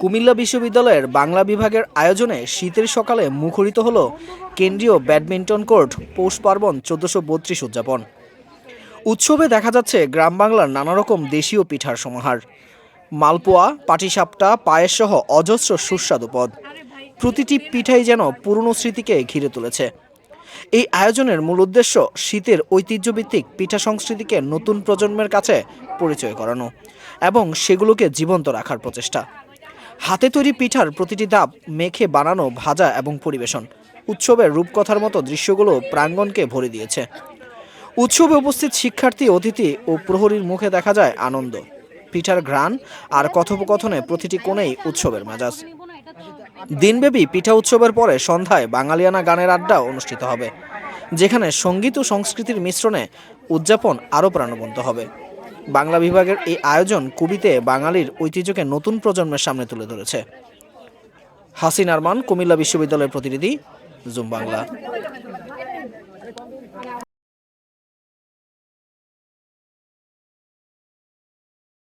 কুমিল্লা বিশ্ববিদ্যালয়ের বাংলা বিভাগের আয়োজনে শীতের সকালে মুখরিত হল কেন্দ্রীয় ব্যাডমিন্টন কোর্ট পৌষ পার্বণ 1432 উদযাপন। উৎসবে দেখা যাচ্ছে গ্রাম বাংলার নানা রকম দেশীয় পিঠার সমাহার, মালপোয়া, পাটিসাপটা, পায়েস সহ অজস্র সুস্বাদু পদ। প্রতিটি পিঠাই যেন পুরনো স্মৃতিকে ঘিরে তুলেছে। এই আয়োজনের মূল উদ্দেশ্য শীতের ঐতিহ্যভিত্তিক পিঠা সংস্কৃতিকে নতুন প্রজন্মের কাছে পরিচয় করানো এবং সেগুলোকে জীবন্ত রাখার প্রচেষ্টা। হাতে তৈরি পিঠার প্রতিটি ধাপ মেখে বানানো, ভাজা এবং পরিবেশন, উৎসবের রূপকথার মতো দৃশ্যগুলো প্রাঙ্গণকে ভরে দিয়েছে। উৎসবে উপস্থিত শিক্ষার্থী, অতিথি ও প্রহরীর মুখে দেখা যায় আনন্দ, পিঠার ঘ্রাণ আর কথোপকথনে প্রতিটি কোণেই উৎসবের মেজাজ। দিনব্যাপী পিঠা উৎসবের পরে সন্ধ্যায় বাঙালিয়ানা গানের আড্ডা অনুষ্ঠিত হবে, যেখানে সঙ্গীত ও সংস্কৃতির মিশ্রণে উদযাপন আরও প্রাণবন্ত হবে। বাংলা বিভাগের এই আয়োজন কুবিতে বাঙালির ঐতিহ্যকে নতুন প্রজন্মের সামনে তুলে ধরেছে। হাসিন আরমান, কুমিল্লা বিশ্ববিদ্যালয়ের প্রতিনিধি, জুম বাংলা।